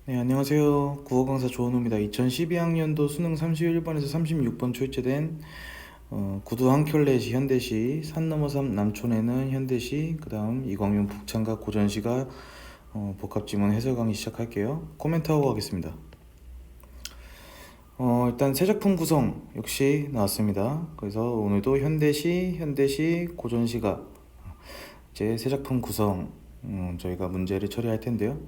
네, 안녕하세요. 국어 강사 조은우입니다. 2012학년도 수능 31번에서 36번 출제된 구두 한켤레시 현대시, 산 넘어 삼 남촌에는 현대시, 그 다음 이광용 북창가 고전시가 복합지문 해설 강의 시작할게요. 코멘트하고 가겠습니다. 일단 새 작품 구성 역시 나왔습니다. 그래서 오늘도 현대시, 고전시가 이제 새 작품 구성 저희가 문제를 처리할 텐데요.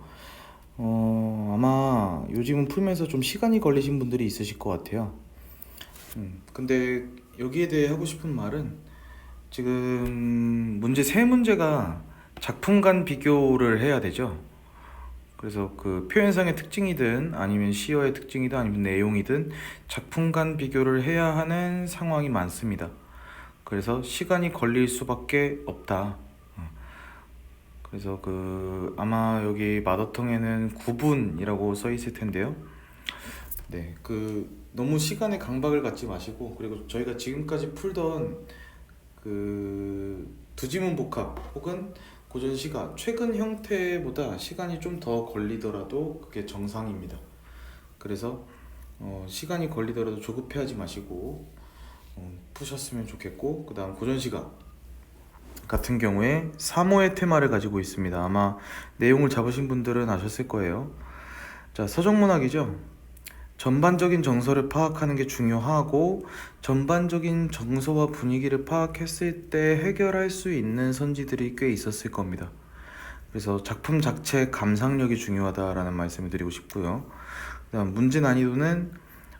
아마 요즘은 풀면서 좀 시간이 걸리신 분들이 있으실 것 같아요. 근데 여기에 대해 하고 싶은 말은 지금 문제 세 문제가 작품 간 비교를 해야 되죠. 그래서 그 표현상의 특징이든 아니면 시어의 특징이든 아니면 내용이든 작품 간 비교를 해야 하는 상황이 많습니다. 그래서 시간이 걸릴 수밖에 없다. 그래서 아마 여기 마더텅에는 9분이라고 써 있을 텐데요. 네, 너무 시간에 강박을 갖지 마시고, 그리고 저희가 지금까지 풀던 두지문 복합 혹은 고전시가 최근 형태보다 시간이 좀 더 걸리더라도 그게 정상입니다. 그래서 시간이 걸리더라도 조급해하지 마시고 푸셨으면 좋겠고, 그 다음 고전시가 같은 경우에 사모의 테마를 가지고 있습니다. 아마 내용을 잡으신 분들은 아셨을 거예요. 자, 서정문학이죠. 전반적인 정서를 파악하는 게 중요하고, 전반적인 정서와 분위기를 파악했을 때 해결할 수 있는 선지들이 꽤 있었을 겁니다. 그래서 작품 자체 감상력이 중요하다라는 말씀을 드리고 싶고요. 그다음 문제 난이도는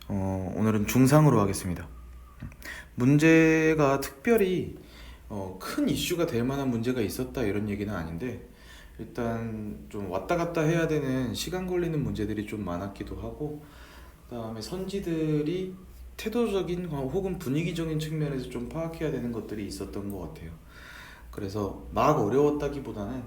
오늘은 중상으로 하겠습니다. 문제가 특별히 큰 이슈가 될 만한 문제가 있었다 이런 얘기는 아닌데, 일단 좀 왔다 갔다 해야 되는 시간 걸리는 문제들이 좀 많았기도 하고, 그다음에 선지들이 태도적인 혹은 분위기적인 측면에서 좀 파악해야 되는 것들이 있었던 것 같아요. 그래서 막 어려웠다기보다는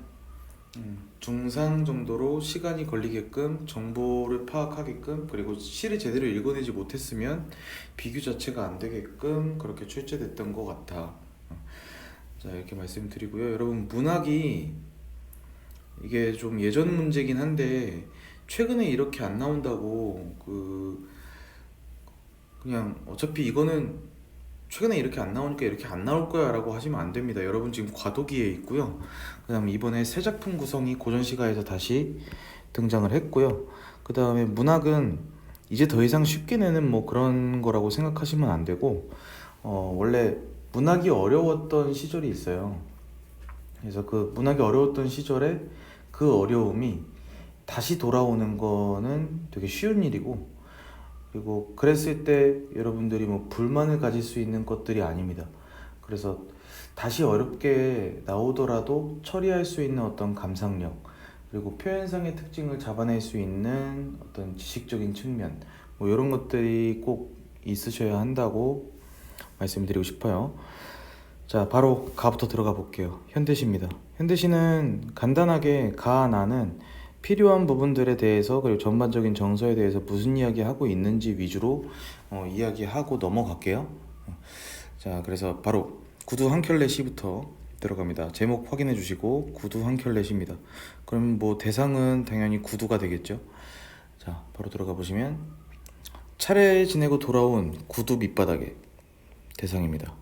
중상 정도로 시간이 걸리게끔 정보를 파악하게끔, 그리고 시를 제대로 읽어내지 못했으면 비교 자체가 안 되게끔 그렇게 출제됐던 것 같아. 자, 이렇게 말씀드리고요. 여러분, 문학이 이게 좀 예전 문제긴 한데 최근에 이렇게 안 나온다고 그냥 어차피 이거는 최근에 이렇게 안 나오니까 이렇게 안 나올 거야 라고 하시면 안 됩니다. 여러분 지금 과도기에 있고요. 그 다음에 이번에 새 작품 구성이 고전시가에서 다시 등장을 했고요. 그 다음에 문학은 이제 더 이상 쉽게 내는 뭐 그런 거라고 생각하시면 안 되고, 원래 문학이 어려웠던 시절이 있어요. 그래서 그 문학이 어려웠던 시절에 그 어려움이 다시 돌아오는 거는 되게 쉬운 일이고, 그리고 그랬을 때 여러분들이 뭐 불만을 가질 수 있는 것들이 아닙니다. 그래서 다시 어렵게 나오더라도 처리할 수 있는 어떤 감상력, 그리고 표현상의 특징을 잡아낼 수 있는 어떤 지식적인 측면, 뭐 이런 것들이 꼭 있으셔야 한다고 말씀드리고 싶어요. 자, 바로 가부터 들어가 볼게요. 현대시입니다. 현대시는 간단하게 나는 필요한 부분들에 대해서, 그리고 전반적인 정서에 대해서 무슨 이야기하고 있는지 위주로 이야기하고 넘어갈게요. 자, 그래서 바로 구두 한 켤레 시부터 들어갑니다. 제목 확인해 주시고 구두 한 켤레 시입니다. 그럼 뭐 대상은 당연히 구두가 되겠죠. 자, 바로 들어가 보시면 차례 지내고 돌아온 구두 밑바닥에 대상입니다.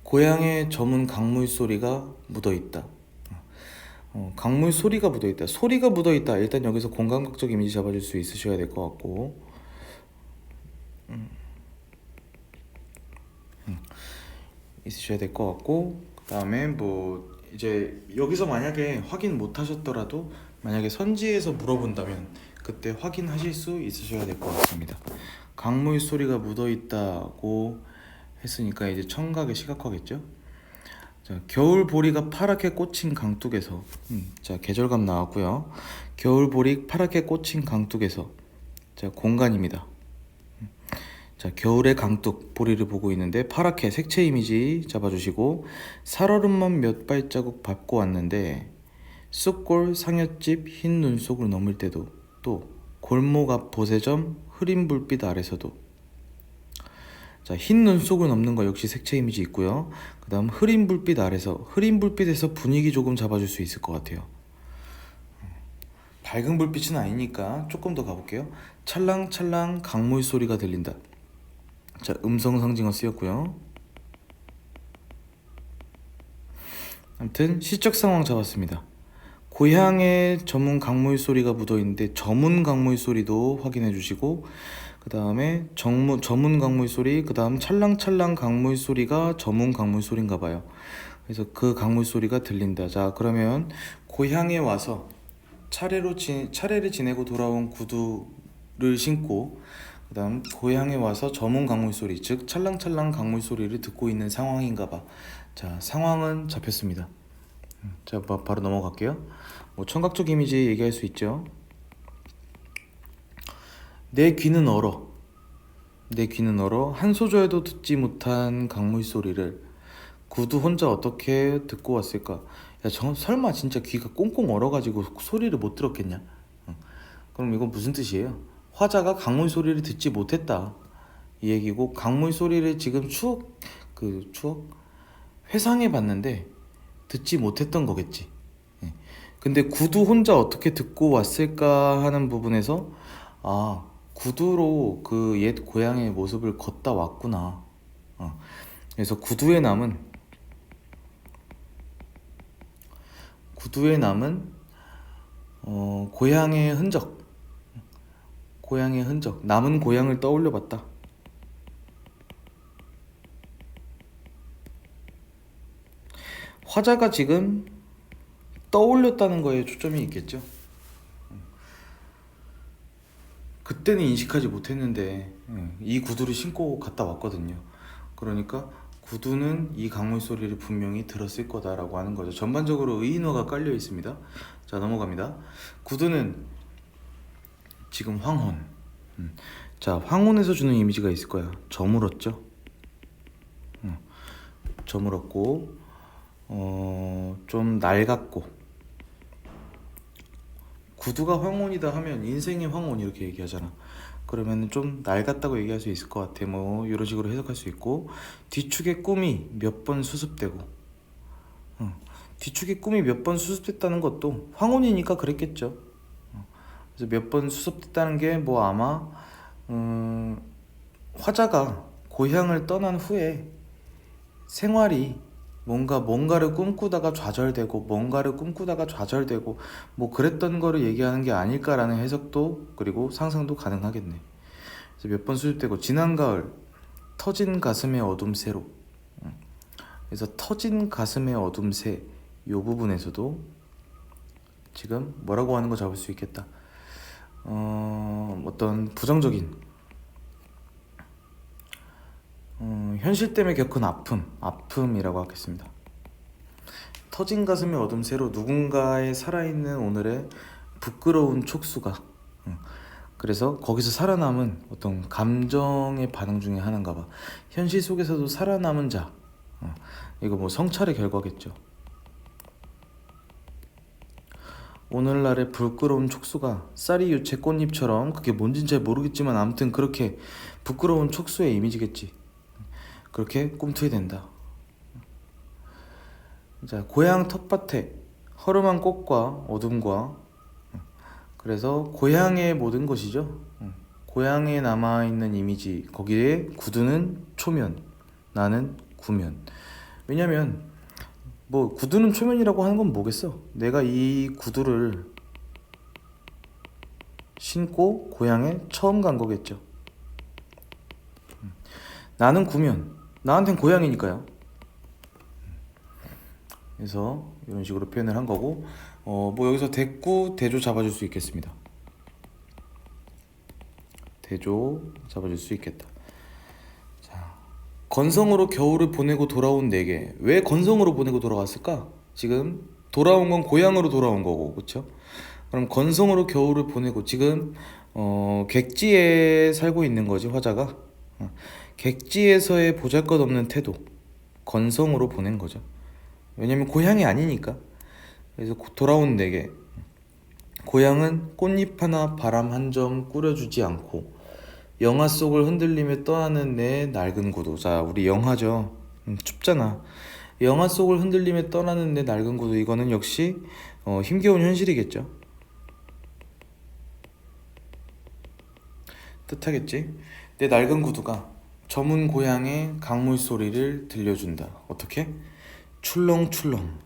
고향의 저문 강물 소리가 묻어있다. 강물 소리가 묻어있다. 소리가 묻어있다. 일단 여기서 공감각적 이미지 잡아줄 수 있으셔야 될 것 같고, 그 다음에 뭐 이제 여기서 만약에 확인 못 하셨더라도 만약에 선지에서 물어본다면 그때 확인하실 수 있으셔야 될 것 같습니다. 강물 소리가 묻어있다고 했으니까 이제 청각의 시각화겠죠. 자, 겨울 보리가 파랗게 꽂힌 강둑에서, 자, 계절감 나왔고요. 겨울 보리 파랗게 꽂힌 강둑에서, 자, 공간입니다. 자, 겨울의 강둑 보리를 보고 있는데 파랗게 색채 이미지 잡아주시고, 살얼음만 몇 발자국 밟고 왔는데 쑥골 상여집 흰 눈속을 넘을 때도, 또 골목 앞 보세점 흐린 불빛 아래서도. 자, 흰 눈속을 넘는 거 역시 색채 이미지 있고요. 그 다음 흐린 불빛 아래서, 흐린 불빛에서 분위기 조금 잡아줄 수 있을 것 같아요. 밝은 불빛은 아니니까 조금 더 가볼게요. 찰랑찰랑 강물 소리가 들린다. 자, 음성 상징어 쓰였고요. 아무튼 시적 상황 잡았습니다. 고향에 전문 강물 소리가 묻어 있는데 전문 강물 소리도 확인해 주시고, 그 다음에 전문 강물 소리, 그 다음 찰랑찰랑 강물 소리가 전문 강물 소리인가 봐요. 그래서 그 강물 소리가 들린다. 자, 그러면 고향에 와서 차례를 지내고 돌아온 구두를 신고, 그 다음 고향에 와서 전문 강물 소리, 즉 찰랑찰랑 강물 소리를 듣고 있는 상황인가 봐. 자, 상황은 잡혔습니다. 자, 바로 넘어갈게요. 뭐 청각적 이미지 얘기할 수 있죠. 내 귀는 얼어. 내 귀는 얼어 한 소절도 듣지 못한 강물 소리를 구두 혼자 어떻게 듣고 왔을까? 야, 설마 진짜 귀가 꽁꽁 얼어가지고 소리를 못 들었겠냐? 그럼 이건 무슨 뜻이에요? 화자가 강물 소리를 듣지 못했다, 이 얘기고, 강물 소리를 지금 회상해 봤는데 듣지 못했던 거겠지. 예. 근데 구두 혼자 어떻게 듣고 왔을까 하는 부분에서, 아, 구두로 그 옛 고향의 모습을 걷다 왔구나. 그래서 구두에 남은 고향의 흔적, 남은 고향을 떠올려 봤다. 화자가 지금 떠올렸다는 거에 초점이 있겠죠. 그때는 인식하지 못했는데 이 구두를 신고 갔다 왔거든요. 그러니까 구두는 이 강물 소리를 분명히 들었을 거다라고 하는 거죠. 전반적으로 의인어가 깔려 있습니다. 자, 넘어갑니다. 구두는 지금 황혼. 자, 황혼에서 주는 이미지가 있을 거야. 저물었죠. 저물었고, 좀 낡았고. 구두가 황혼이다 하면 인생의 황혼 이렇게 얘기하잖아. 그러면 좀 낡았다고 얘기할 수 있을 것 같아. 뭐 이런 식으로 해석할 수 있고, 뒤축의 꿈이 몇 번 수습되고, 뒤축의 꿈이 몇 번 수습됐다는 것도 황혼이니까 그랬겠죠. 그래서 몇 번 수습됐다는 게 뭐 아마 화자가 고향을 떠난 후에 생활이 뭔가를 꿈꾸다가 좌절되고 뭐 그랬던 거를 얘기하는 게 아닐까라는 해석도, 그리고 상상도 가능하겠네. 그래서 몇 번 수습되고, 지난 가을 터진 가슴의 어둠새로. 그래서 터진 가슴의 어둠새 요 부분에서도 지금 뭐라고 하는 거 잡을 수 있겠다. 어떤 부정적인 현실 때문에 겪은 아픔이라고 하겠습니다. 터진 가슴의 어둠새로 누군가의 살아있는 오늘의 부끄러운 촉수가, 그래서 거기서 살아남은 어떤 감정의 반응 중에 하나인가 봐. 현실 속에서도 살아남은 자, 이거 뭐 성찰의 결과겠죠. 오늘날의 부끄러운 촉수가 쌀이 유채 꽃잎처럼, 그게 뭔진 잘 모르겠지만 아무튼 그렇게 부끄러운 촉수의 이미지겠지. 그렇게 꿈틀이 된다. 자, 고향 텃밭에 허름한 꽃과 어둠과, 그래서 고향의 모든 것이죠. 고향에 남아있는 이미지, 거기에 구두는 초면, 나는 구면. 왜냐면 뭐 구두는 초면이라고 하는 건 뭐겠어. 내가 이 구두를 신고 고향에 처음 간 거겠죠. 나는 구면, 나한텐 고향이니까요. 그래서 이런 식으로 표현을 한 거고, 뭐 여기서 대꾸, 대조 잡아줄 수 있겠습니다. 대조 잡아줄 수 있겠다. 자, 건성으로 겨울을 보내고 돌아온 내게. 왜 건성으로 보내고 돌아왔을까? 지금 돌아온 건 고향으로 돌아온 거고, 그렇죠? 그럼 건성으로 겨울을 보내고, 지금 객지에 살고 있는 거지, 화자가. 객지에서의 보잘것없는 태도, 건성으로 보낸 거죠. 왜냐면 고향이 아니니까. 그래서 돌아온 내게, 고향은 꽃잎 하나 바람 한 점 꾸려주지 않고 영하 속을 흔들리며 떠나는 내 낡은 구두. 자, 우리 영하죠. 춥잖아. 영하 속을 흔들리며 떠나는 내 낡은 구두. 이거는 역시 힘겨운 현실이겠죠. 뜻하겠지? 내 낡은 구두가 저문 고향의 강물 소리를 들려준다. 어떻게? 출렁출렁.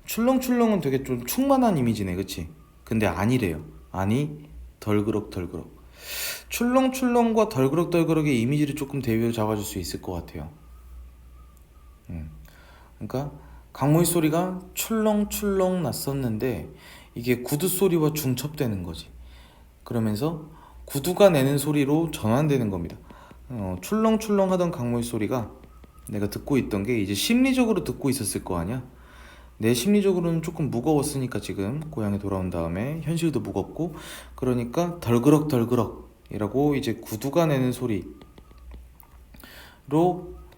출렁출렁은 되게 좀 충만한 이미지네, 그치? 근데 아니래요. 아니, 덜그럭덜그럭. 출렁출렁과 덜그럭덜그럭의 이미지를 조금 대비로 잡아줄 수 있을 것 같아요. 그러니까 강물 소리가 출렁출렁 났었는데 이게 구두 소리와 중첩되는 거지. 그러면서 구두가 내는 소리로 전환되는 겁니다. 출렁출렁 하던 강물 소리가 내가 듣고 있던 게 이제 심리적으로 듣고 있었을 거 아니야. 내 심리적으로는 조금 무거웠으니까 지금 고향에 돌아온 다음에 현실도 무겁고, 그러니까 덜그럭덜그럭 이라고 이제 구두가 내는 소리로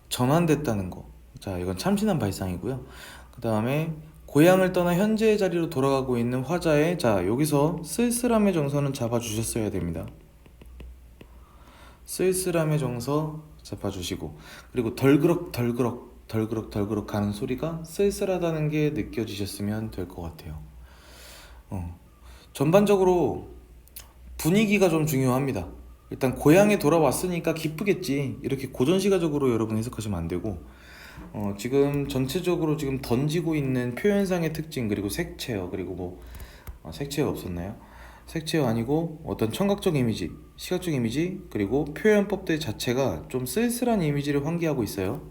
전환됐다는 거. 자, 이건 참신한 발상이고요. 그 다음에 고향을 떠나 현재의 자리로 돌아가고 있는 화자의, 자, 여기서 쓸쓸함의 정서는 잡아주셨어야 됩니다. 쓸쓸함의 정서 잡아주시고, 그리고 덜그럭 가는 소리가 쓸쓸하다는 게 느껴지셨으면 될 것 같아요. 전반적으로 분위기가 좀 중요합니다. 일단 고향에 돌아왔으니까 기쁘겠지, 이렇게 고전시가적으로 여러분 해석하시면 안 되고, 지금 전체적으로 지금 던지고 있는 표현상의 특징, 그리고 색채어, 그리고 뭐 색채어 없었나요? 색채어 아니고 어떤 청각적 이미지, 시각적 이미지, 그리고 표현법들 자체가 좀 쓸쓸한 이미지를 환기하고 있어요.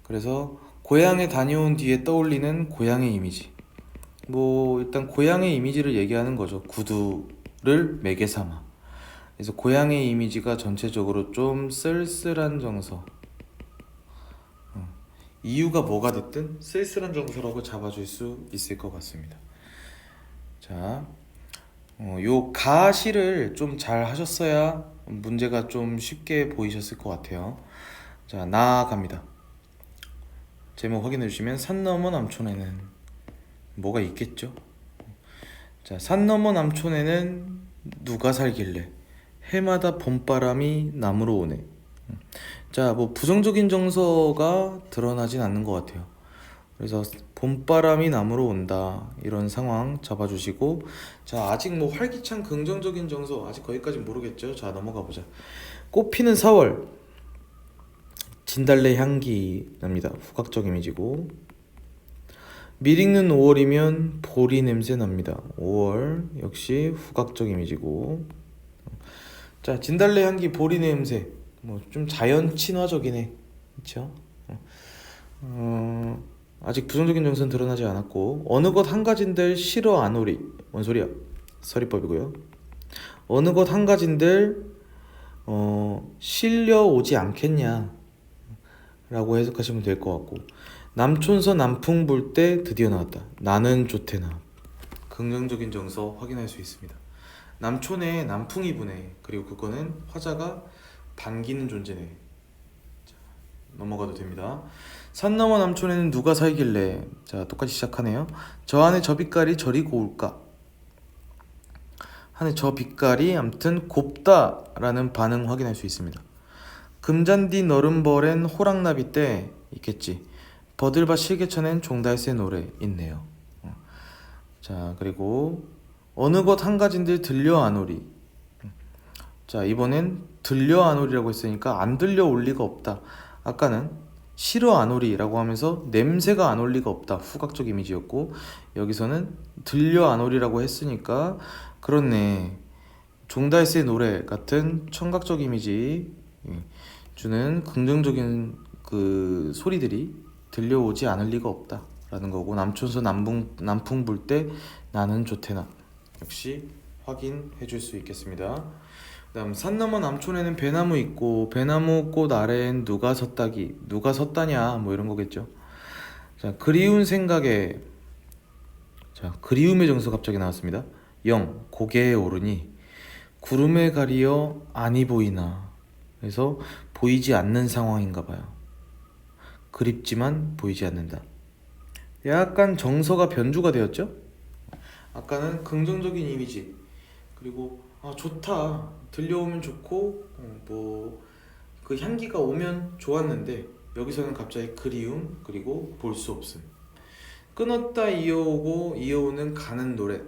그래서 고향에 다녀온 뒤에 떠올리는 고향의 이미지, 뭐 일단 고향의 이미지를 얘기하는 거죠. 구두를 매개 삼아. 그래서 고향의 이미지가 전체적으로 좀 쓸쓸한 정서, 이유가 뭐가 됐든 쓸쓸한 정서라고 잡아줄 수 있을 것 같습니다. 자, 요 가시를 좀 잘 하셨어야 문제가 좀 쉽게 보이셨을 것 같아요. 자, 나아갑니다. 제목 확인해 주시면 산 너머 남촌에는 뭐가 있겠죠? 자, 산 너머 남촌에는 누가 살길래 해마다 봄바람이 남으로 오네. 자, 뭐 부정적인 정서가 드러나진 않는 것 같아요. 그래서 봄바람이 남으로 온다, 이런 상황 잡아주시고, 자, 아직 뭐 활기찬 긍정적인 정서 아직 거기까진 모르겠죠. 자, 넘어가 보자. 꽃피는 4월, 진달래 향기 납니다. 후각적 이미지고, 밀 익는 5월이면 보리 냄새 납니다. 5월 역시 후각적 이미지고, 자, 진달래 향기, 보리 냄새, 뭐 좀 자연 친화적이네, 그렇죠? 아직 부정적인 정서는 드러나지 않았고, 어느 것 한 가진들 싫어 안 오리, 뭔 소리야? 서리법이고요. 어느 것 한 가진들 실려오지 않겠냐 라고 해석하시면 될 것 같고, 남촌서 남풍 불 때 드디어 나왔다. 나는 좋대나. 긍정적인 정서 확인할 수 있습니다. 남촌에 남풍이 부네. 그리고 그거는 화자가 반기는 존재네. 자, 넘어가도 됩니다. 산 너머 남촌에는 누가 살길래. 자, 똑같이 시작하네요. 저 안에 저 빛깔이 저리 고울까. 하늘 저 빛깔이 아무튼 곱다라는 반응 확인할 수 있습니다. 금잔디 너른 벌엔 호랑나비 때 있겠지. 버들밭 실개천엔 종달새 노래 있네요. 자, 그리고 어느 것 한 가진들 들려 안 오리. 자, 이번엔 들려 안 오리라고 했으니까 안 들려올 리가 없다. 아까는 싫어 안 오리라고 하면서 냄새가 안 올 리가 없다, 후각적 이미지였고, 여기서는 들려 안 오리라고 했으니까 그렇네, 종달새 노래 같은 청각적 이미지 주는 긍정적인 그 소리들이 들려오지 않을 리가 없다 라는 거고, 남촌서 남풍 불 때 나는 좋대나 역시 확인해 줄 수 있겠습니다. 그 다음 산 너머 남촌에는 배나무 있고 배나무 꽃 아래엔 누가 섰다기, 누가 섰다냐 뭐 이런 거겠죠. 자, 그리운 생각에, 자, 그리움의 정서 갑자기 나왔습니다. 영, 고개에 오르니 구름에 가리어 아니 보이나. 그래서 보이지 않는 상황인가 봐요. 그립지만 보이지 않는다. 약간 정서가 변주가 되었죠? 아까는 긍정적인 이미지, 그리고 좋다, 들려오면 좋고 뭐 그 향기가 오면 좋았는데, 여기서는 갑자기 그리움, 그리고 볼 수 없음. 끊었다 이어오고 이어오는 가는 노래,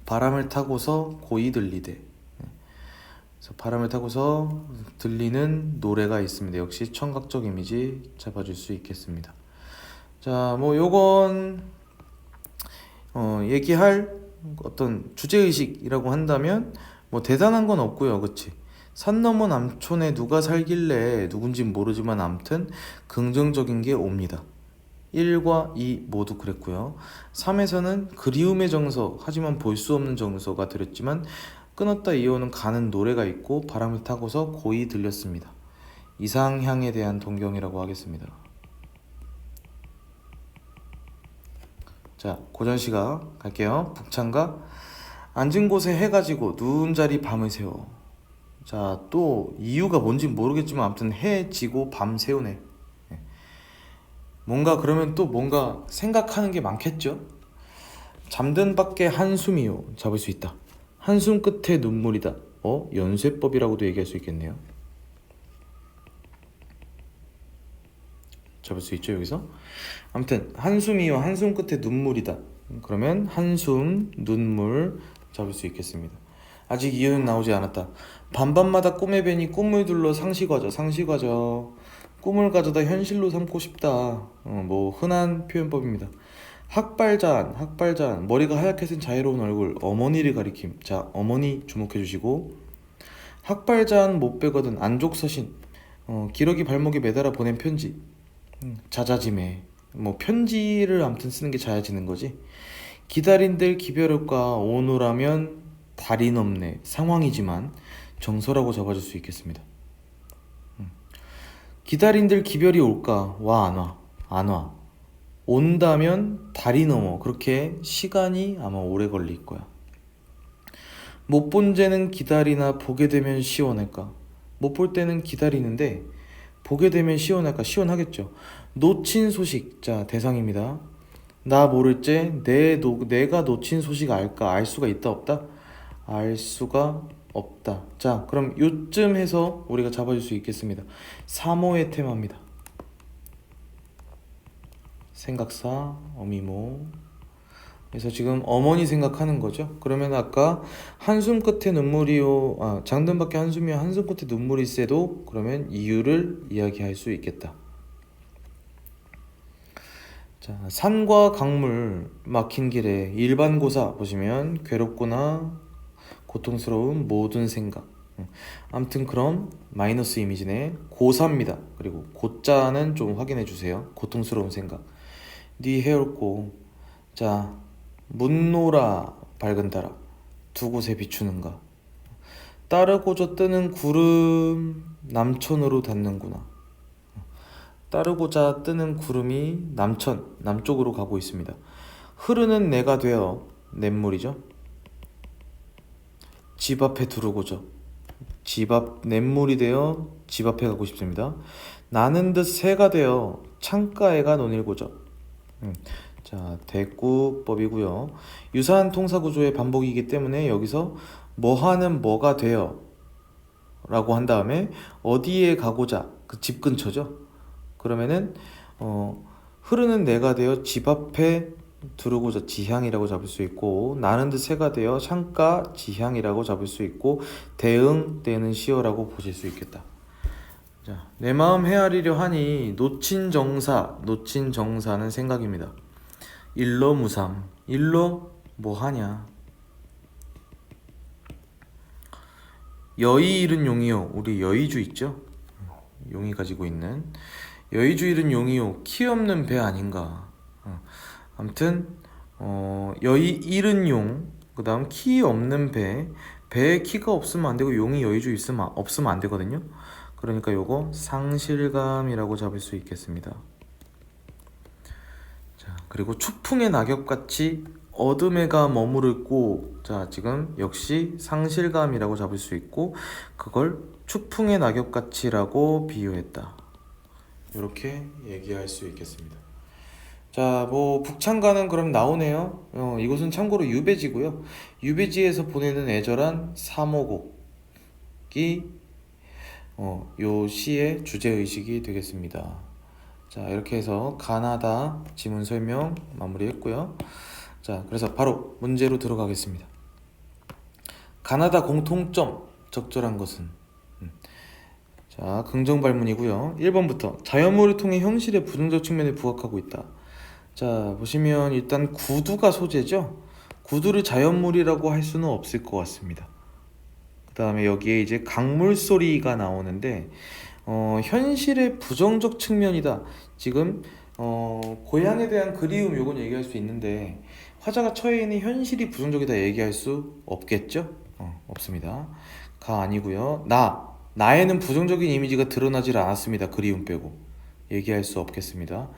바람을 타고서 고이 들리대. 그래서 바람을 타고서 들리는 노래가 있습니다. 역시 청각적 이미지 잡아줄 수 있겠습니다. 자, 뭐 요건 얘기할 어떤 주제의식이라고 한다면 뭐 대단한 건 없고요. 그치? 산 너머 남촌에 누가 살길래 누군진 모르지만 암튼 긍정적인 게 옵니다. 1과 2 모두 그랬고요. 3에서는 그리움의 정서, 하지만 볼 수 없는 정서가 들었지만 끊었다 이어오는 가는 노래가 있고 바람을 타고서 고이 들렸습니다. 이상향에 대한 동경이라고 하겠습니다. 자, 고전시가 갈게요. 북창가 앉은 곳에 해가 지고 누운 자리 밤을 새워. 자, 또 이유가 뭔지 모르겠지만 아무튼 해 지고 밤 새우네. 뭔가 그러면 또 뭔가 생각하는 게 많겠죠? 잠든 밖에 한숨이요 잡을 수 있다. 한숨 끝에 눈물이다. 연쇄법이라고도 얘기할 수 있겠네요. 잡을 수 있죠 여기서? 아무튼 한숨이요 한숨 끝에 눈물이다. 그러면 한숨, 눈물 잡을 수 있겠습니다. 아직 이유는 나오지 않았다. 밤밤마다 꿈에 뵈니 꿈을 둘러 상시과저 꿈을 가져다 현실로 삼고 싶다. 뭐 흔한 표현법입니다. 학발잔 머리가 하얗게 쓴 자유로운 얼굴 어머니를 가리킴. 자, 어머니 주목해 주시고 학발잔 못 빼거든 안족서신 기러기 발목에 매달아 보낸 편지. 자자지매 뭐 편지를 아무튼 쓰는 게 자야지는 거지. 기다린들 기별을까 오누라면 달이 넘네 상황이지만 정서라고 잡아줄 수 있겠습니다. 기다린들 기별이 올까 와 안 와 안 와 온다면 달이 넘어 그렇게 시간이 아마 오래 걸릴 거야. 못 본 쟤는 기다리나 보게 되면 시원할까. 못 볼 때는 기다리는데 보게 되면 시원할까. 시원하겠죠. 놓친 소식. 자, 대상입니다. 나 모를 째 내가 놓친 소식 알까. 알 수가 있다 없다. 알 수가 없다. 자, 그럼 요쯤 해서 우리가 잡아줄 수 있겠습니다. 3호의 테마입니다. 생각사 어미모. 그래서 지금 어머니 생각하는 거죠. 그러면 아까 한숨 끝에 눈물이요 잠든 밖에 한숨이요 한숨 끝에 눈물이 새도 그러면 이유를 이야기할 수 있겠다. 자, 산과 강물 막힌 길에 일반고사 보시면 괴롭거나 고통스러운 모든 생각. 아무튼 그럼 마이너스 이미지네. 고사입니다. 그리고 고자는 좀 확인해 주세요. 고통스러운 생각. 네 해올고. 자, 문노라 밝은 달아 두 곳에 비추는가. 따르고저 뜨는 구름 남천으로 닿는구나. 따르고자 뜨는 구름이 남쪽으로 가고 있습니다. 흐르는 내가 되어 냇물이죠. 집 앞에 두르고저 냇물이 되어 집 앞에 가고 싶습니다. 나는 듯 새가 되어 창가에가 논일고저. 자, 대꾸법이고요. 유사한 통사구조의 반복이기 때문에 여기서 뭐하는 뭐가 되어 라고 한 다음에 어디에 가고자 그 집 근처죠. 그러면은 흐르는 내가 되어 집 앞에 두르고자 지향이라고 잡을 수 있고 나는 듯 새가 되어 창가 지향이라고 잡을 수 있고 대응되는 시어라고 보실 수 있겠다. 자, 내 마음 헤아리려 하니 놓친 정사는 생각입니다. 일로 무삼 일로 뭐하냐. 여의 잃은 용이요. 우리 여의주 있죠? 용이 가지고 있는 여의주 잃은 용이요 키 없는 배 아닌가. 아무튼 여의 잃은 용 그 다음 키 없는 배에 키가 없으면 안 되고 용이 여의주 없으면 안 되거든요. 그러니까 요거 상실감이라고 잡을 수 있겠습니다. 자, 그리고 추풍의 낙엽같이 어둠에가 머무르고. 자, 지금 역시 상실감이라고 잡을 수 있고 그걸 추풍의 낙엽같이라고 비유했다. 이렇게 얘기할 수 있겠습니다. 자, 뭐 북창가는 그럼 나오네요. 이것은 참고로 유배지고요. 유배지에서 보내는 애절한 사모곡이 요 시의 주제의식이 되겠습니다. 자, 이렇게 해서 가나다 지문 설명 마무리했고요. 자, 그래서 바로 문제로 들어가겠습니다. 가나다 공통점 적절한 것은. 자, 긍정 발문이고요. 1번부터 자연물을 통해 현실의 부정적 측면에 부각하고 있다. 자, 보시면 일단 구두가 소재죠. 구두를 자연물이라고 할 수는 없을 것 같습니다. 그 다음에 여기에 이제 강물 소리가 나오는데 현실의 부정적 측면이다. 지금 고향에 대한 그리움 요건 얘기할 수 있는데 화자가 처해 있는 현실이 부정적이다 얘기할 수 없겠죠? 없습니다. 가 아니고요. 나에는 부정적인 이미지가 드러나질 않았습니다. 그리움 빼고 얘기할 수 없겠습니다.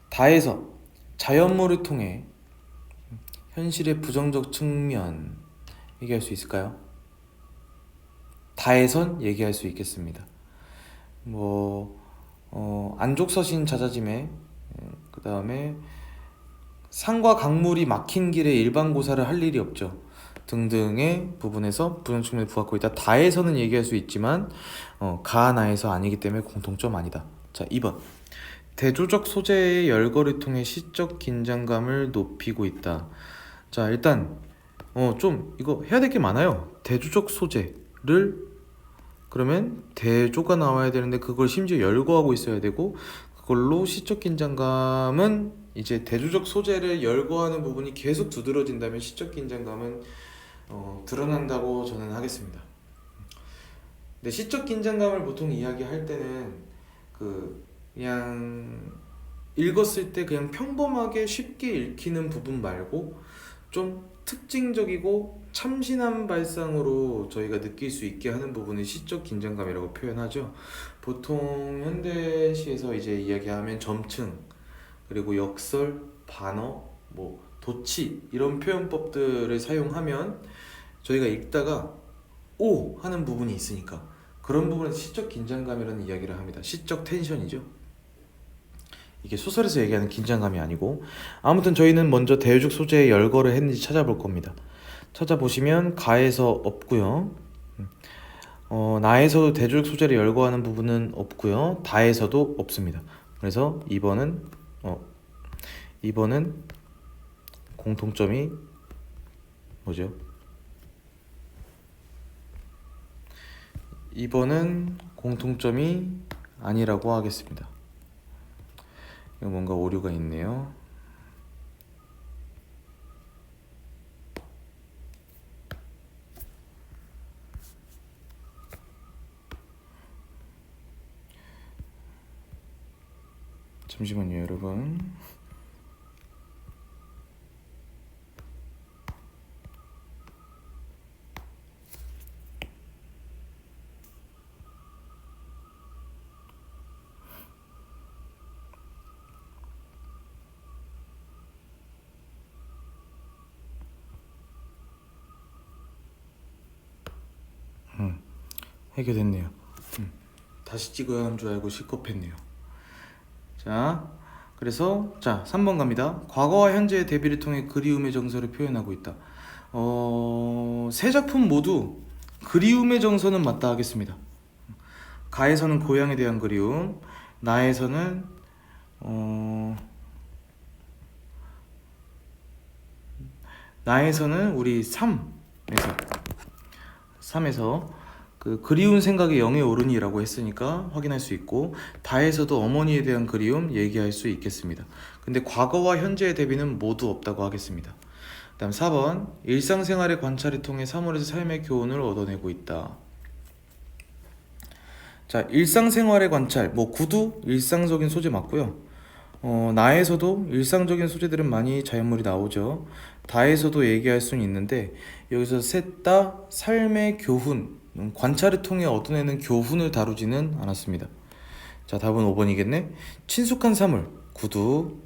다에서 자연물을 통해 현실의 부정적 측면 얘기할 수 있을까요? 다에선 얘기할 수 있겠습니다. 안족서신 자자짐에 그 다음에 산과 강물이 막힌 길에 일반고사를 할 일이 없죠 등등의 부분에서 부정 측면에 부각하고 있다. 다에서는 얘기할 수 있지만 가나에서 아니기 때문에 공통점 아니다. 자, 2번 대조적 소재의 열거를 통해 시적 긴장감을 높이고 있다. 자, 일단 좀 이거 해야 될 게 많아요. 대조적 소재를 그러면 대조가 나와야 되는데 그걸 심지어 열거하고 있어야 되고 그걸로 시적 긴장감은 이제 대조적 소재를 열거하는 부분이 계속 두드러진다면 시적 긴장감은 드러난다고 저는 하겠습니다. 근데 시적 긴장감을 보통 이야기할 때는 그냥 읽었을 때 그냥 평범하게 쉽게 읽히는 부분 말고 좀 특징적이고 참신한 발상으로 저희가 느낄 수 있게 하는 부분을 시적 긴장감이라고 표현하죠. 보통 현대시에서 이제 이야기하면 점층 그리고 역설, 반어, 도치 이런 표현법들을 사용하면 저희가 읽다가 오! 하는 부분이 있으니까 그런 부분은 시적 긴장감이라는 이야기를 합니다. 시적 텐션이죠. 이게 소설에서 얘기하는 긴장감이 아니고 아무튼 저희는 먼저 대조적 소재의 열거를 했는지 찾아볼 겁니다. 찾아보시면 가에서 없고요. 나에서도 대조적 소재를 열거하는 부분은 없고요. 다에서도 없습니다. 그래서 2번은 공통점이 뭐죠? 2번은 공통점이 아니라고 하겠습니다. 이거 뭔가 오류가 있네요. 잠시만요, 여러분. 해결됐네요. 다시 찍어야 하는 줄 알고 실컷했네요. 자, 그래서 3번 갑니다. 과거와 현재의 대비를 통해 그리움의 정서를 표현하고 있다. 세 작품 모두 그리움의 정서는 맞다 하겠습니다. 가에서는 고향에 대한 그리움, 나에서는 우리 삶에서 그 그리운 생각이 영에 오르니라고 했으니까 확인할 수 있고 다에서도 어머니에 대한 그리움 얘기할 수 있겠습니다. 근데 과거와 현재의 대비는 모두 없다고 하겠습니다. 다음 4번 일상생활의 관찰을 통해 사물에서 삶의 교훈을 얻어내고 있다. 자, 일상생활의 관찰, 구두 일상적인 소재 맞고요. 나에서도 일상적인 소재들은 많이 자연물이 나오죠. 다에서도 얘기할 수는 있는데 여기서 셋 다 삶의 교훈, 관찰을 통해 얻어내는 교훈을 다루지는 않았습니다. 자, 답은 5번이겠네. 친숙한 사물, 구두.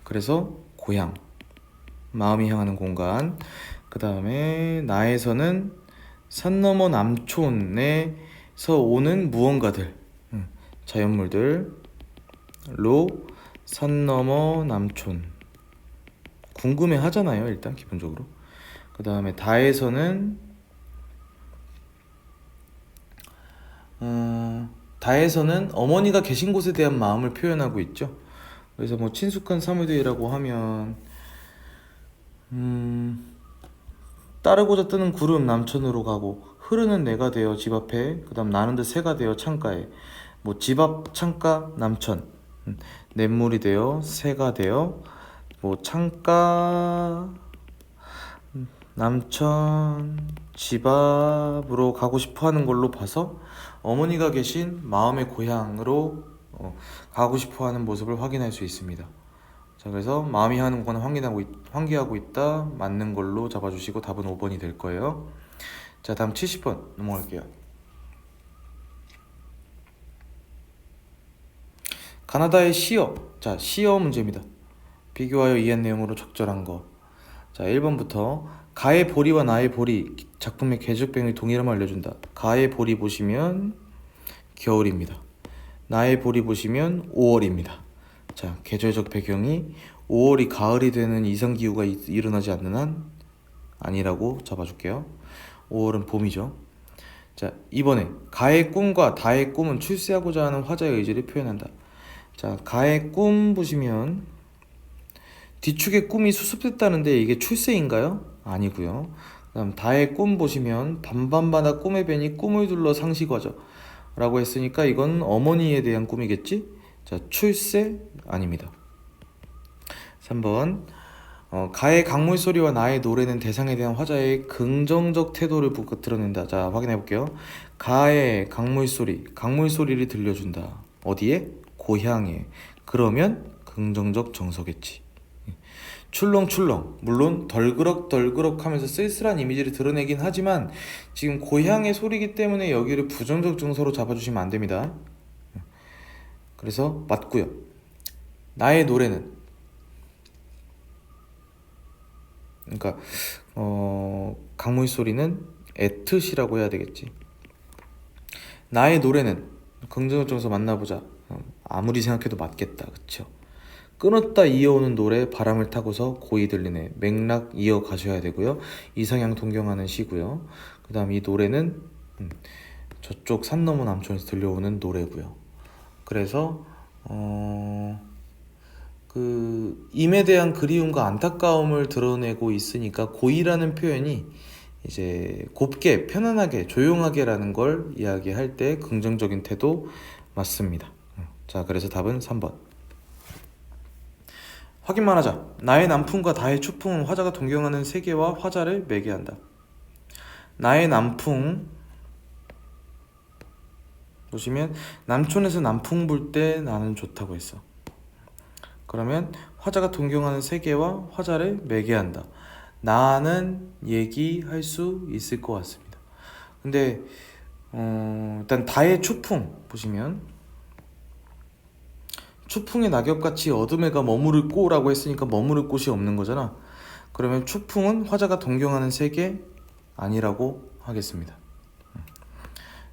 그래서 고향, 마음이 향하는 공간. 그 다음에 나에서는 산 너머 남촌에서 오는 무언가들, 자연물들로 산 너머 남촌 궁금해 하잖아요. 일단 기본적으로. 그 다음에 다에서는 어머니가 계신 곳에 대한 마음을 표현하고 있죠. 그래서 친숙한 사물들이라고 하면 따르고자 뜨는 구름 남천으로 가고 흐르는 내가 되어 집 앞에 그 다음 나는 듯 새가 되어 창가에 뭐 집 앞 창가 남천 냇물이 되어 새가 되어 뭐 창가 남천 집 앞으로 가고 싶어 하는 걸로 봐서 어머니가 계신 마음의 고향으로 가고 싶어 하는 모습을 확인할 수 있습니다. 자, 그래서 마음이 하는 건 환기하고 있다 맞는 걸로 잡아주시고 답은 5번이 될 거예요. 자, 다음 70번 넘어갈게요. 가나다의 시어. 자, 시어 문제입니다. 비교하여 이해한 내용으로 적절한 거. 자, 1번부터 가의 보리와 나의 보리 작품의 계절병의 동일함을 알려준다. 가의 보리 보시면 겨울입니다. 나의 보리 보시면 5월입니다. 자, 계절적 배경이 5월이 가을이 되는 이상기후가 일어나지 않는 한 아니라고 잡아줄게요. 5월은 봄이죠. 자, 이번에 가의 꿈과 다의 꿈은 출세하고자 하는 화자의 의지를 표현한다. 자, 가의 꿈 보시면 뒤축의 꿈이 수습됐다는데 이게 출세인가요? 아니고요. 그다음 다의 꿈 보시면 반반바다 꿈의 변이 꿈을 둘러 상시과저 라고 했으니까 이건 어머니에 대한 꿈이겠지? 자, 출세 아닙니다. 3번 가의 강물 소리와 나의 노래는 대상에 대한 화자의 긍정적 태도를 드러낸다. 자, 확인해 볼게요. 가의 강물 소리를 들려준다. 어디에? 고향에. 그러면 긍정적 정서겠지. 출렁출렁, 물론 덜그럭 하면서 쓸쓸한 이미지를 드러내긴 하지만 지금 고향의 소리이기 때문에 여기를 부정적 정서로 잡아주시면 안 됩니다. 그래서 맞고요. 나의 노래는, 그러니까 강물 소리는 애틋이라고 해야 되겠지. 나의 노래는 긍정적 정서 만나보자. 아무리 생각해도 맞겠다, 그쵸? 끊었다 이어오는 노래 바람을 타고서 고이 들리네. 맥락 이어가셔야 되고요. 이상향 동경하는 시고요. 그 다음 이 노래는 저쪽 산 너머 남촌에서 들려오는 노래고요. 그래서 그 임에 대한 그리움과 안타까움을 드러내고 있으니까 고이라는 표현이 이제 곱게 편안하게 조용하게라는 걸 이야기할 때 긍정적인 태도 맞습니다. 자, 그래서 답은 3번. 확인만 하자. 나의 남풍과 다의 추풍은 화자가 동경하는 세계와 화자를 매개한다. 나의 남풍 보시면 남촌에서 남풍 불 때 나는 좋다고 했어. 그러면 화자가 동경하는 세계와 화자를 매개한다. 나는 얘기할 수 있을 것 같습니다. 근데 일단 다의 추풍 보시면 추풍의 낙엽같이 어둠에가 머무를 곳라고 했으니까 머무를 곳이 없는 거잖아. 그러면 추풍은 화자가 동경하는 세계 아니라고 하겠습니다.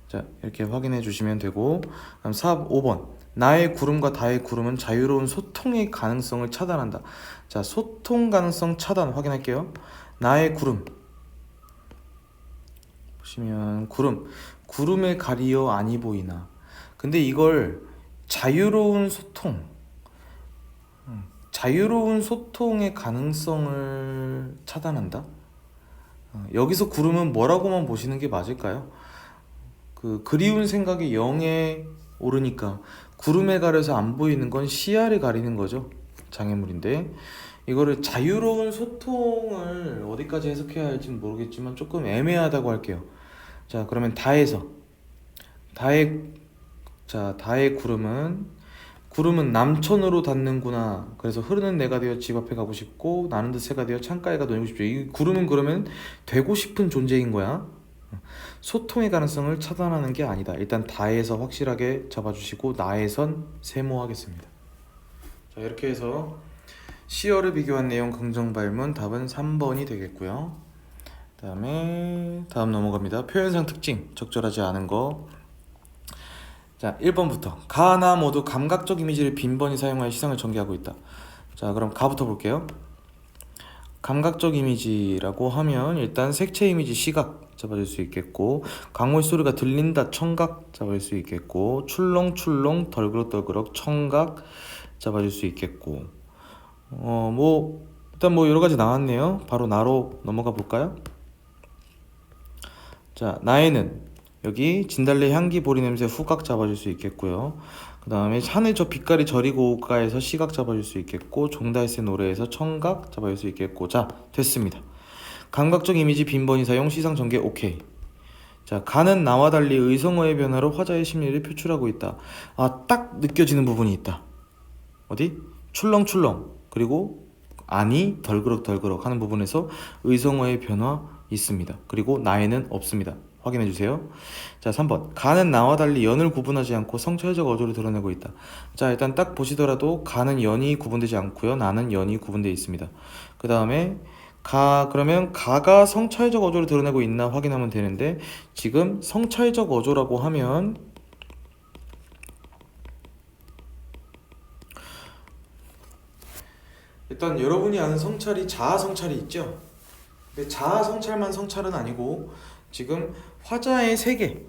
자, 이렇게 확인해 주시면 되고, 다음 5번 나의 구름과 다의 구름은 자유로운 소통의 가능성을 차단한다. 자, 소통 가능성 차단 확인할게요. 나의 구름 보시면 구름에 가리어 아니 보이나. 근데 이걸 자유로운 소통의 가능성을 차단한다. 여기서 구름은 뭐라고만 보시는 게 맞을까요? 그 그리운 생각이 0에 오르니까 구름에 가려서 안 보이는 건 시야를 가리는 거죠. 장애물인데 이거를 자유로운 소통을 어디까지 해석해야 할지는 모르겠지만 조금 애매하다고 할게요. 자, 그러면 다의 구름은 남천으로 닿는구나. 그래서 흐르는 내가 되어 집 앞에 가고 싶고 나는 듯 새가 되어 창가에 가 놀고 싶죠. 이 구름은 그러면 되고 싶은 존재인 거야. 소통의 가능성을 차단하는 게 아니다. 일단 다에서 확실하게 잡아주시고 나에선 세모하겠습니다. 자, 이렇게 해서 시어를 비교한 내용 긍정 발문 답은 3번이 되겠고요. 다음 넘어갑니다. 표현상 특징 적절하지 않은 거. 자, 1번부터 가, 나 모두 감각적 이미지를 빈번히 사용하여 시상을 전개하고 있다. 자, 그럼 가부터 볼게요. 감각적 이미지라고 하면 일단 색채 이미지 시각 잡아줄 수 있겠고, 강물 소리가 들린다 청각 잡아줄 수 있겠고, 출렁출렁 덜그럭덜그럭 청각 잡아줄 수 있겠고, 일단 여러 가지 나왔네요. 바로 나로 넘어가 볼까요? 자, 나에는 여기 진달래 향기 보리 냄새 후각 잡아줄 수 있겠고요. 그 다음에 하늘 저 빛깔이 저리고 올까에서 시각 잡아줄 수 있겠고, 종달새 노래에서 청각 잡아줄 수 있겠고. 자, 됐습니다. 감각적 이미지 빈번히 사용 시상 전개 오케이. 자, 가는 나와 달리 의성어의 변화로 화자의 심리를 표출하고 있다. 아, 딱 느껴지는 부분이 있다. 어디? 출렁출렁, 그리고 아니 덜그럭 하는 부분에서 의성어의 변화 있습니다. 그리고 나에는 없습니다. 확인해주세요. 자, 3번 가는 나와 달리 연을 구분하지 않고 성차별적 어조를 드러내고 있다. 자, 일단 딱 보시더라도 가는 연이 구분되지 않고요, 나는 연이 구분되어 있습니다. 그 다음에 그러면 가가 성차별적 어조를 드러내고 있나 확인하면 되는데, 지금 성차별적 어조라고 하면 일단 여러분이 아는 성찰이 자아 성찰이 있죠. 근데 자아 성찰만 성찰은 아니고 지금 화자의 세계,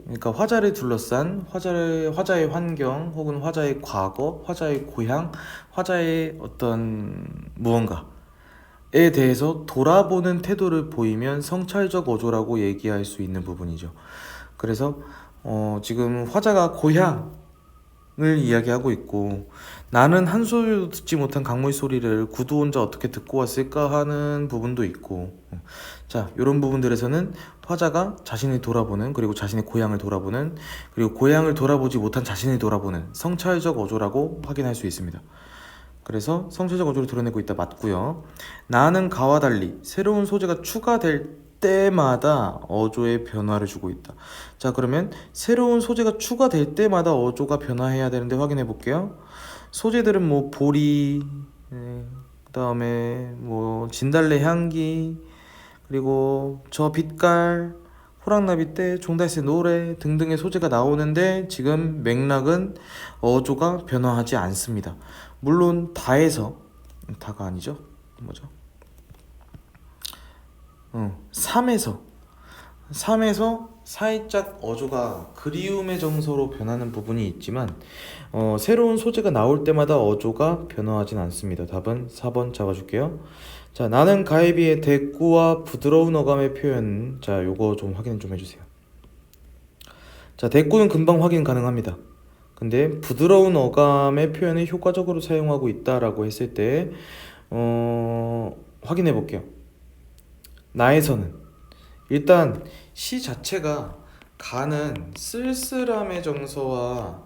그러니까 화자를 둘러싼 화자의 환경, 혹은 화자의 과거, 화자의 고향, 화자의 어떤 무언가에 대해서 돌아보는 태도를 보이면 성찰적 어조라고 얘기할 수 있는 부분이죠. 그래서 지금 화자가 고향을 이야기하고 있고, 나는 한 소리도 듣지 못한 강물 소리를 구두 혼자 어떻게 듣고 왔을까 하는 부분도 있고, 자, 이런 부분들에서는 화자가 자신을 돌아보는, 그리고 자신의 고향을 돌아보는, 그리고 고향을 돌아보지 못한 자신을 돌아보는 성찰적 어조라고 확인할 수 있습니다. 그래서 성찰적 어조를 드러내고 있다 맞고요. 나는 가와 달리 새로운 소재가 추가될 때마다 어조의 변화를 주고 있다. 자, 그러면 새로운 소재가 추가될 때마다 어조가 변화해야 되는데 확인해 볼게요. 소재들은 뭐 보리, 그다음에 뭐 진달래 향기, 그리고 저 빛깔, 호랑나비떼, 종달새 노래 등등의 소재가 나오는데, 지금 맥락은 어조가 변화하지 않습니다. 물론 다가 아니죠. 뭐죠? 3에서 살짝 어조가 그리움의 정서로 변하는 부분이 있지만, 새로운 소재가 나올 때마다 어조가 변화하진 않습니다. 답은 4번 잡아줄게요. 자, 나는 가에 비해 대꾸와 부드러운 어감의 표현, 자, 요거 좀 확인 좀 해주세요. 자, 대꾸는 금방 확인 가능합니다. 근데 부드러운 어감의 표현을 효과적으로 사용하고 있다라고 했을 때 확인해 볼게요. 나에서는 일단 시 자체가 가는 쓸쓸함의 정서와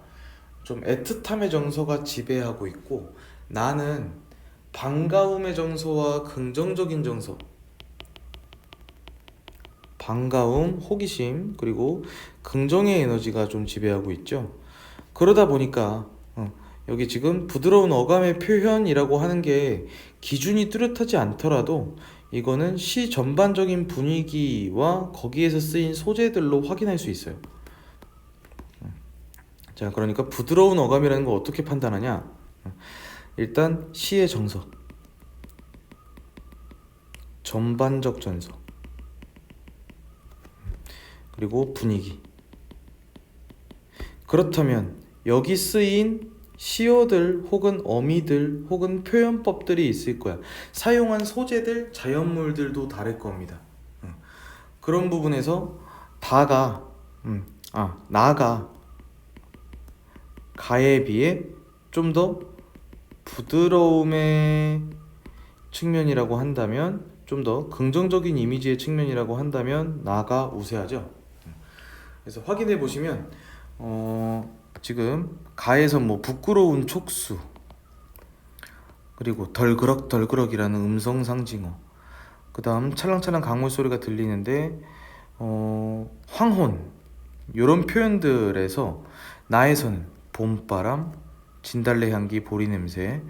좀 애틋함의 정서가 지배하고 있고, 나는 반가움의 정서와 긍정적인 정서, 반가움, 호기심, 그리고 긍정의 에너지가 좀 지배하고 있죠. 그러다 보니까 여기 지금 부드러운 어감의 표현이라고 하는 게 기준이 뚜렷하지 않더라도 이거는 시 전반적인 분위기와 거기에서 쓰인 소재들로 확인할 수 있어요. 자, 그러니까 부드러운 어감이라는 걸 어떻게 판단하냐? 일단 시의 정서, 전반적 전서, 그리고 분위기. 그렇다면 여기 쓰인 시어들 혹은 어미들 혹은 표현법들이 있을 거야. 사용한 소재들, 자연물들도 다를 겁니다. 그런 부분에서 나가 가에 비해 좀 더 부드러움의 측면이라고 한다면, 좀 더 긍정적인 이미지의 측면이라고 한다면 나가 우세하죠. 그래서 확인해 보시면 지금 가에서 뭐 부끄러운 촉수, 그리고 덜그럭이라는 음성 상징어, 그 다음 찰랑찰랑 강물 소리가 들리는데 황혼, 이런 표현들에서 나에서는 봄바람, 진달래 향기, 보리 냄새,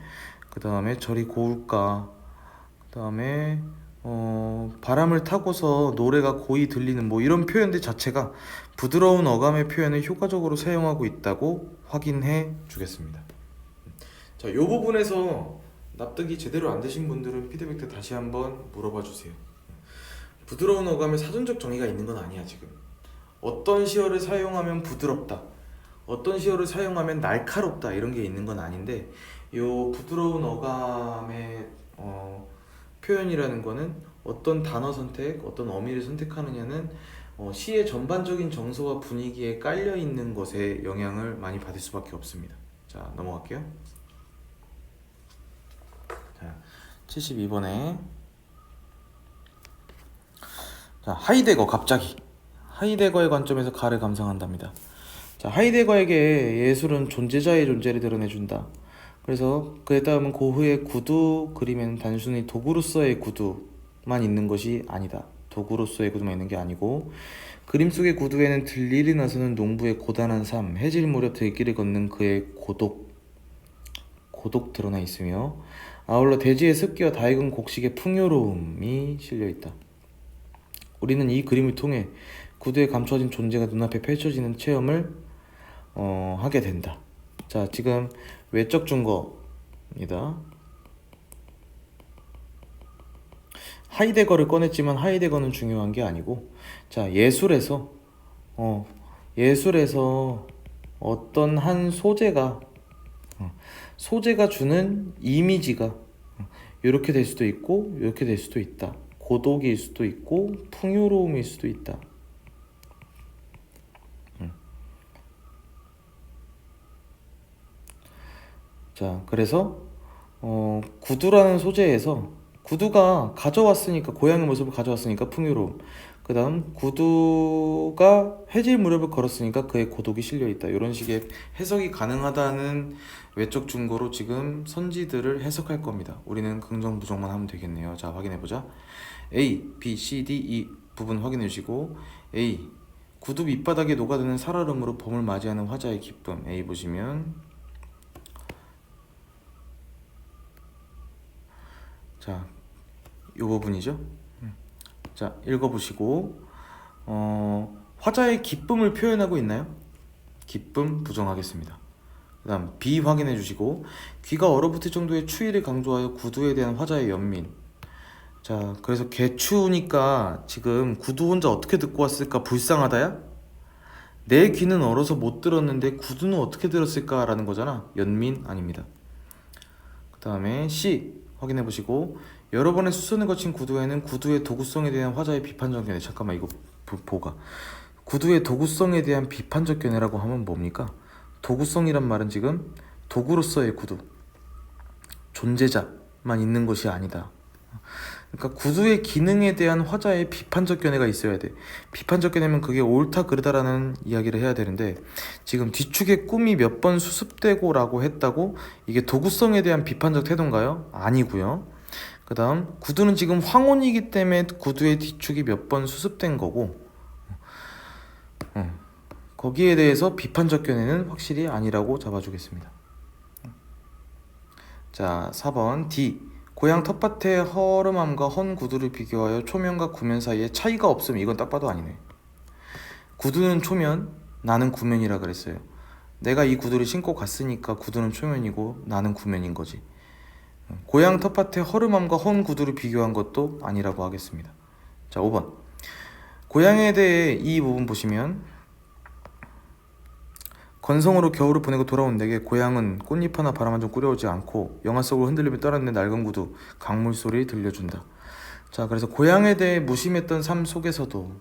그 다음에 저리 고울까, 그 다음에 바람을 타고서 노래가 고이 들리는 뭐 이런 표현들 자체가 부드러운 어감의 표현을 효과적으로 사용하고 있다고 확인해 주겠습니다. 자, 이 부분에서 납득이 제대로 안 되신 분들은 피드백 때 다시 한번 물어봐 주세요. 부드러운 어감에 사전적 정의가 있는 건 아니야. 지금 어떤 시어를 사용하면 부드럽다, 어떤 시어를 사용하면 날카롭다, 이런 게 있는 건 아닌데, 요 부드러운 어감의 표현이라는 거는 어떤 단어 선택, 어떤 어미를 선택하느냐는 시의 전반적인 정서와 분위기에 깔려 있는 것에 영향을 많이 받을 수밖에 없습니다. 자, 넘어갈게요. 자, 72번에 자, 하이데거 갑자기 하이데거의 관점에서 가를 감상한답니다. 자, 하이데거에게 예술은 존재자의 존재를 드러내준다. 그래서 그에 따르면 고흐의 구두 그림에는 단순히 도구로서의 구두만 있는 것이 아니다. 도구로서의 구두만 있는 게 아니고 그림 속의 구두에는 들일이 나서는 농부의 고단한 삶, 해질 무렵 들길을 걷는 그의 고독 드러나 있으며 아울러 대지의 습기와 다 익은 곡식의 풍요로움이 실려있다. 우리는 이 그림을 통해 구두에 감춰진 존재가 눈앞에 펼쳐지는 체험을 하게 된다. 자, 지금 외적 증거입니다. 하이데거를 꺼냈지만 하이데거는 중요한 게 아니고, 자, 예술에서 어떤 한 소재가 주는 이미지가 이렇게 될 수도 있고 이렇게 될 수도 있다. 고독일 수도 있고 풍요로움일 수도 있다. 자, 그래서 구두라는 소재에서 구두가 가져왔으니까 고향의 모습을 가져왔으니까 풍요로움. 그 다음 구두가 해질 무렵을 걸었으니까 그의 고독이 실려있다. 이런 식의 해석이 가능하다는 외적 증거로 지금 선지들을 해석할 겁니다. 우리는 긍정 부정만 하면 되겠네요. 자, 확인해보자. A, B, C, D, E 부분 확인해 주시고 A, 구두 밑바닥에 녹아드는 살얼음으로 봄을 맞이하는 화자의 기쁨. A 보시면 자, 이 부분이죠. 자, 읽어보시고 화자의 기쁨을 표현하고 있나요? 기쁨 부정하겠습니다. 그 다음 B 확인해 주시고 귀가 얼어붙을 정도의 추위를 강조하여 구두에 대한 화자의 연민. 자, 그래서 개추우니까 지금 구두 혼자 어떻게 듣고 왔을까 불쌍하다야? 내 귀는 얼어서 못 들었는데 구두는 어떻게 들었을까 라는 거잖아. 연민 아닙니다. 그 다음에 C 확인해 보시고 여러 번의 수선을 거친 구두에는 구두의 도구성에 대한 화자의 비판적 견해. 잠깐만, 이거 보가 구두의 도구성에 대한 비판적 견해라고 하면 뭡니까? 도구성이란 말은 지금 도구로서의 구두, 존재자만 있는 것이 아니다. 그러니까 구두의 기능에 대한 화자의 비판적 견해가 있어야 돼. 비판적 견해면 그게 옳다 그르다라는 이야기를 해야 되는데 지금 뒤축의 꿈이 몇 번 수습되고 라고 했다고 이게 도구성에 대한 비판적 태도인가요? 아니고요. 그 다음 구두는 지금 황혼이기 때문에 구두의 뒤축이 몇 번 수습된 거고 거기에 대해서 비판적 견해는 확실히 아니라고 잡아주겠습니다. 자, 4번 D 고향 텃밭의 허름함과 헌 구두를 비교하여 초면과 구면 사이에 차이가 없음. 이건 딱 봐도 아니네. 구두는 초면, 나는 구면이라 그랬어요. 내가 이 구두를 신고 갔으니까 구두는 초면이고 나는 구면인 거지. 고향 텃밭의 허름함과 헌 구두를 비교한 것도 아니라고 하겠습니다. 자, 5번 고향에 대해 이 부분 보시면 건성으로 겨울을 보내고 돌아온 내게 고향은 꽃잎 하나 바람 한 점 꾸려오지 않고 영화 속으로 흔들리며 떠나는 낡은 구두 강물 소리 들려준다. 자, 그래서 고향에 대해 무심했던 삶 속에서도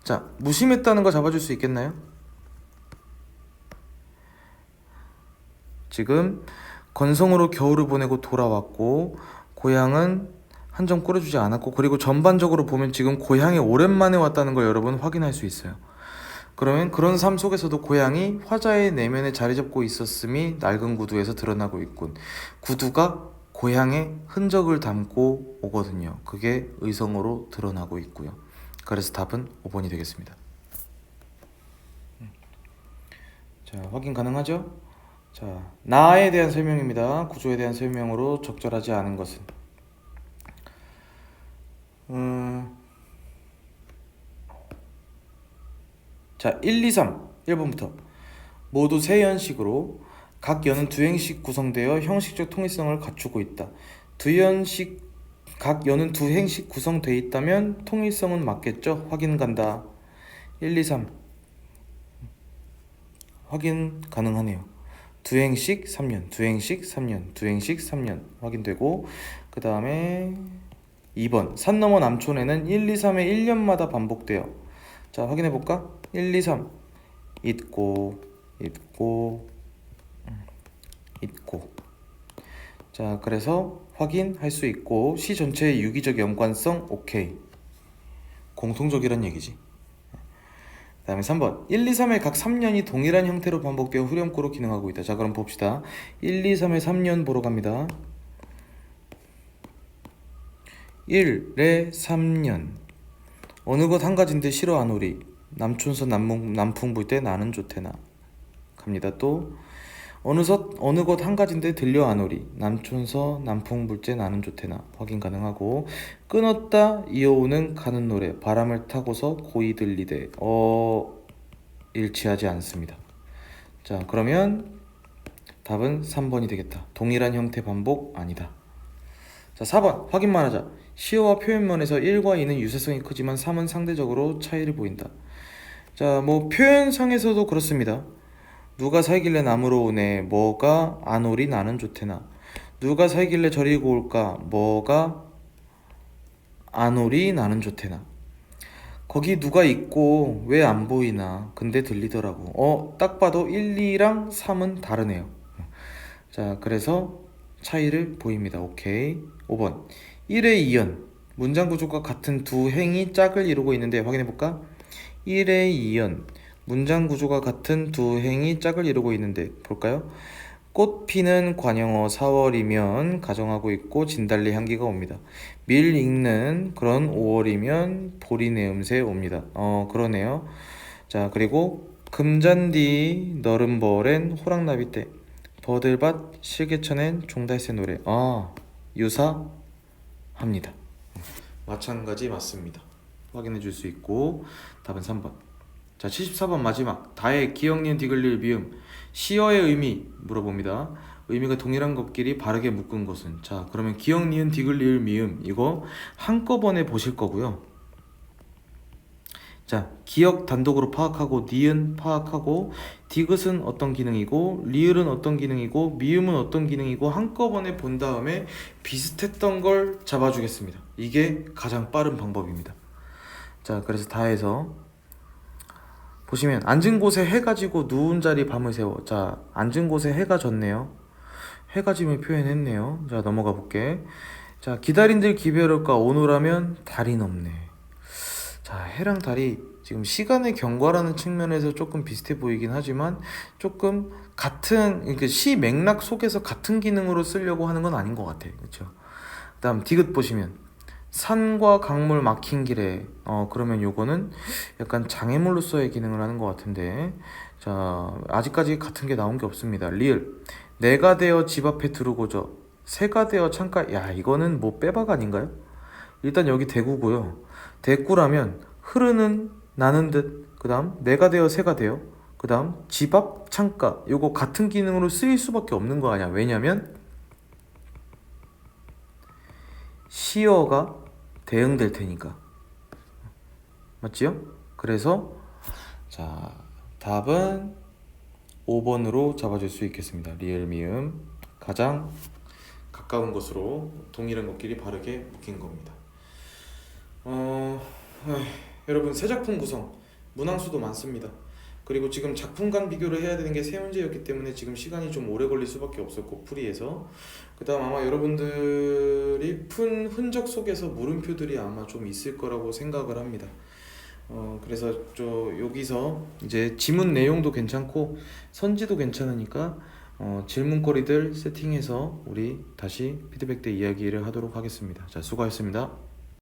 자, 무심했다는 거 잡아줄 수 있겠나요? 지금 건성으로 겨울을 보내고 돌아왔고 고향은 한 점 꾸려주지 않았고 그리고 전반적으로 보면 지금 고향에 오랜만에 왔다는 걸 여러분 확인할 수 있어요. 그러면 그런 삶 속에서도 고향이 화자의 내면에 자리 잡고 있었음이 낡은 구두에서 드러나고 있군. 구두가 고향의 흔적을 담고 오거든요. 그게 의성어로 드러나고 있고요. 그래서 답은 5번이 되겠습니다. 자, 확인 가능하죠? 자, 나에 대한 설명입니다. 구조에 대한 설명으로 적절하지 않은 것은 자, 1, 2, 3 1번부터 모두 세 연식으로 각 연은 두 행씩 구성되어 형식적 통일성을 갖추고 있다. 각 연은 두 행씩 구성되어 있다면 통일성은 맞겠죠? 확인 간다. 1, 2, 3 확인 가능하네요. 두 행씩 3년, 두 행씩 3년, 두 행씩 3년 확인되고, 그 다음에 2번 산 너머 남촌에는 1, 2, 3에 1년마다 반복돼요. 자, 확인해 볼까? 1, 2, 3 있고 있고 있고. 자, 그래서 확인할 수 있고 시 전체의 유기적 연관성 오케이. 공통적이란 얘기지. 그 다음에 3번 1, 2, 3의 각 3년이 동일한 형태로 반복되어 후렴구로 기능하고 있다. 자, 그럼 봅시다. 1, 2, 3의 3년 보러 갑니다. 1의 3년 어느 것 한 가지인데 싫어 안 오리. 남촌서 남풍 불 때 나는 좋대나. 갑니다. 또 어느 것 한 가지인데 들려 안 오리. 남촌서 남풍 불 때 나는 좋대나. 확인 가능하고, 끊었다 이어오는 가는 노래 바람을 타고서 고이 들리대. 일치하지 않습니다. 자, 그러면 답은 3번이 되겠다. 동일한 형태 반복 아니다. 자, 4번 확인만 하자. 시어와 표현면에서 1과 2는 유사성이 크지만 3은 상대적으로 차이를 보인다. 자, 뭐 표현상에서도 그렇습니다. 누가 살길래 남으로 오네. 뭐가 안 오리 나는 좋대나. 누가 살길래 저리고 올까. 뭐가 안 오리 나는 좋대나. 거기 누가 있고 왜 안 보이나. 근데 들리더라고. 딱 봐도 1, 2랑 3은 다르네요. 자, 그래서 차이를 보입니다. 오케이. 5번 1의 이연 문장 구조가 같은 두 행이 짝을 이루고 있는데 확인해볼까? 1의 이연 문장 구조가 같은 두 행이 짝을 이루고 있는데 볼까요? 꽃 피는 관영어 4월이면 가정하고 있고 진달래 향기가 옵니다. 밀 익는 그런 5월이면 보리 내음새 옵니다. 그러네요. 자, 그리고 금잔디 너른 벌엔 호랑나비 때 버들밭 실개천엔 종달새 노래. 유사합니다. 마찬가지 맞습니다. 확인해 줄 수 있고, 답은 3번. 자, 74번 마지막. 다의 기역 니은 디귿 미음 시어의 의미 물어봅니다. 의미가 동일한 것끼리 바르게 묶은 것은. 자, 그러면 기역 니은 디귿 미음 이거 한꺼번에 보실 거고요. 자, 기역 단독으로 파악하고 니은 파악하고 디귿은 어떤 기능이고 리을은 어떤 기능이고 미음은 어떤 기능이고 한꺼번에 본 다음에 비슷했던 걸 잡아주겠습니다. 이게 가장 빠른 방법입니다. 자, 그래서 다해서 보시면 앉은 곳에 해가 지고 누운 자리 밤을 새워. 자, 앉은 곳에 해가 졌네요. 해가 짐을 표현했네요. 자, 넘어가 볼게. 자, 기다린들 기별을까 오늘하면 달이 넘네. 자, 해랑 달이 지금 시간의 경과라는 측면에서 조금 비슷해 보이긴 하지만 조금 같은, 그러니까 시 맥락 속에서 같은 기능으로 쓰려고 하는 건 아닌 것 같아요. 그렇죠? 그 다음 디귿 보시면 산과 강물 막힌 길에 그러면 요거는 약간 장애물로서의 기능을 하는 것 같은데, 자, 아직까지 같은 게 나온 게 없습니다. 리을 내가 되어 집 앞에 두르고저 새가 되어 창가. 야, 이거는 뭐 빼박 아닌가요? 일단 여기 대구고요. 대구라면 흐르는 나는 듯, 그 다음 내가 되어 새가 되어, 그 다음 집 앞 창가. 요거 같은 기능으로 쓰일 수밖에 없는 거 아니야. 왜냐면 시어가 대응될 테니까. 맞지요? 그래서 자, 답은 5번으로 잡아줄 수 있겠습니다. 리을 미음 가장 가까운 것으로 동일한 것끼리 바르게 묶인 겁니다. 여러분, 새 작품 구성 문항수도 많습니다. 그리고 지금 작품 간 비교를 해야 되는 게 세 문제였기 때문에 지금 시간이 좀 오래 걸릴 수밖에 없었고, 풀이에서. 그 다음 아마 여러분들이 푼 흔적 속에서 물음표들이 아마 좀 있을 거라고 생각을 합니다. 그래서 여기서 이제 지문 내용도 괜찮고 선지도 괜찮으니까 질문거리들 세팅해서 우리 다시 피드백 때 이야기를 하도록 하겠습니다. 자, 수고하셨습니다.